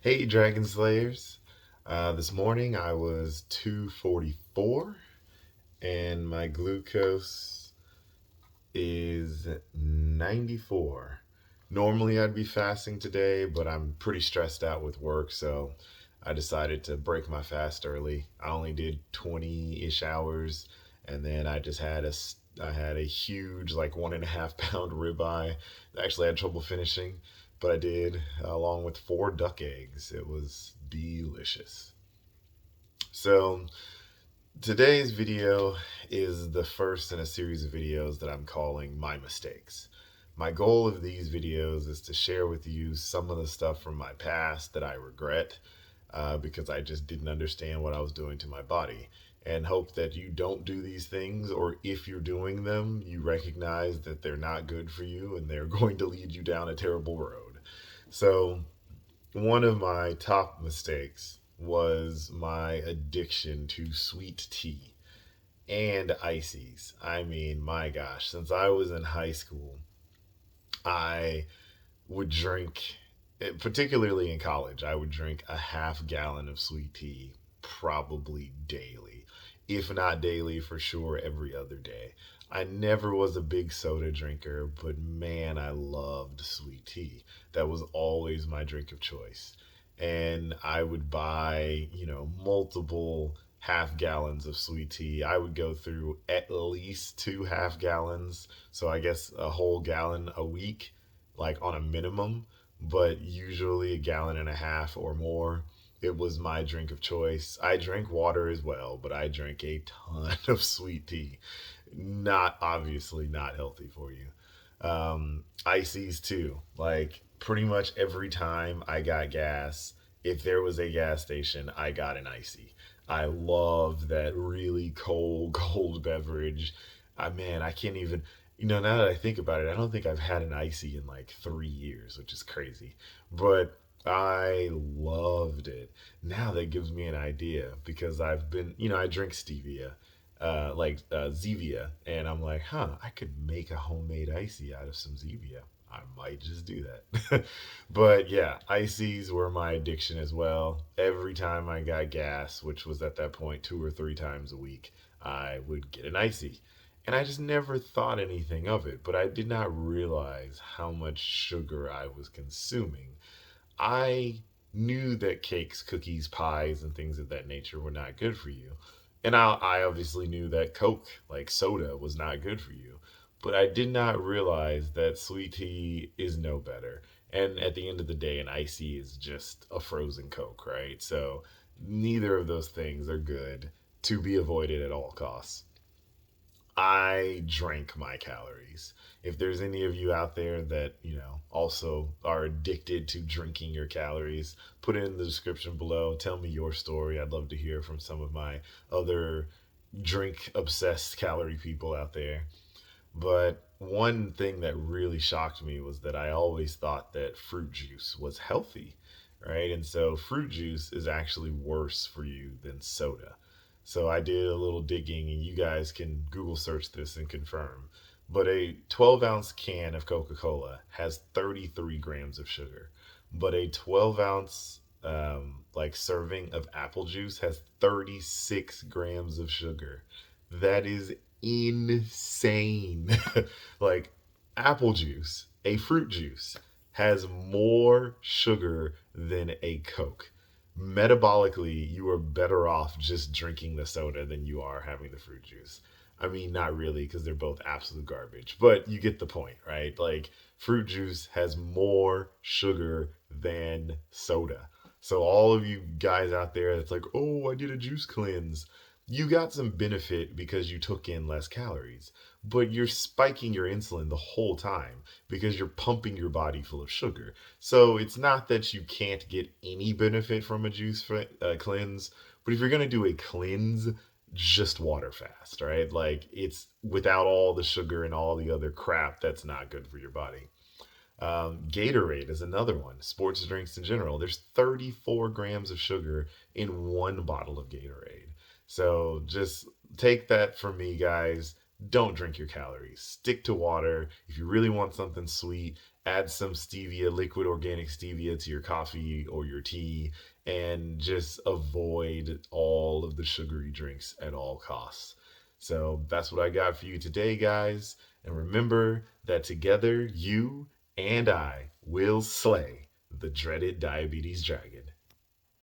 Hey, Dragon Slayers. This morning I was 244 and my glucose is 94. Normally I'd be fasting today, but I'm pretty stressed out with work, so I decided to break my fast early. I only did 20-ish hours, and then I had a huge, like 1.5 pound ribeye. Actually, I had trouble finishing, but I did, along with 4 duck eggs. It was delicious. So today's video is the first in a series of videos that I'm calling My Mistakes. My goal of these videos is to share with you some of the stuff from my past that I regret, because I just didn't understand what I was doing to my body, and hope that you don't do these things, or if you're doing them, you recognize that they're not good for you and they're going to lead you down a terrible road. So, one of my top mistakes was my addiction to sweet tea and ices. I mean, my gosh, since I was in high school, I would drink, particularly in college, I would drink a half gallon of sweet tea probably daily. If not daily, for sure every other day. I never was a big soda drinker, but man, I loved sweet tea. That was always my drink of choice. And I would buy, multiple half gallons of sweet tea. I would go through at least 2 half gallons, so I guess a whole gallon a week, like on a minimum, but usually a gallon and a half or more. It was my drink of choice. I drank water as well, but I drank a ton of sweet tea. Not obviously not healthy for you. Ices too. Like pretty much every time I got gas, if there was a gas station, I got an icy. I love that really cold, cold beverage. Man, I can't even, now that I think about it, I don't think I've had an icy in like 3 years, which is crazy. But I loved it. Now that gives me an idea because I've been, I drink stevia, Zevia, and I'm like, I could make a homemade icy out of some Zevia. I might just do that. But yeah, ices were my addiction as well. Every time I got gas, which was at that point 2 or 3 times a week, I would get an icy. And I just never thought anything of it, but I did not realize how much sugar I was consuming. I knew that cakes, cookies, pies, and things of that nature were not good for you. And I obviously knew that Coke, like soda, was not good for you. But I did not realize that sweet tea is no better. And at the end of the day, an icy is just a frozen Coke, right? So neither of those things are good, to be avoided at all costs. I drank my calories. If there's any of you out there that, also are addicted to drinking your calories, put it in the description below. Tell me your story. I'd love to hear from some of my other drink obsessed calorie people out there. But one thing that really shocked me was that I always thought that fruit juice was healthy, right? And so fruit juice is actually worse for you than soda. So I did a little digging, and you guys can Google search this and confirm. But a 12-ounce can of Coca Cola has 33 grams of sugar. But a 12-ounce serving of apple juice has 36 grams of sugar. That is insane. Like apple juice, a fruit juice, has more sugar than a Coke. Metabolically, you are better off just drinking the soda than you are having the fruit juice. I mean, not really, because they're both absolute garbage, but you get the point, right? Like, fruit juice has more sugar than soda. So, all of you guys out there that's like, oh, I did a juice cleanse, you got some benefit because you took in less calories, but you're spiking your insulin the whole time because you're pumping your body full of sugar. So it's not that you can't get any benefit from a cleanse, but if you're going to do a cleanse, just water fast, right? Like it's without all the sugar and all the other crap that's not good for your body. Gatorade is another one. Sports drinks in general. There's 34 grams of sugar in one bottle of Gatorade. So just take that from me, guys. Don't drink your calories. Stick to water. If you really want something sweet, add some stevia, liquid organic stevia, to your coffee or your tea, and just avoid all of the sugary drinks at all costs. So that's what I got for you today, guys. And remember that together, you and I will slay the dreaded diabetes dragon.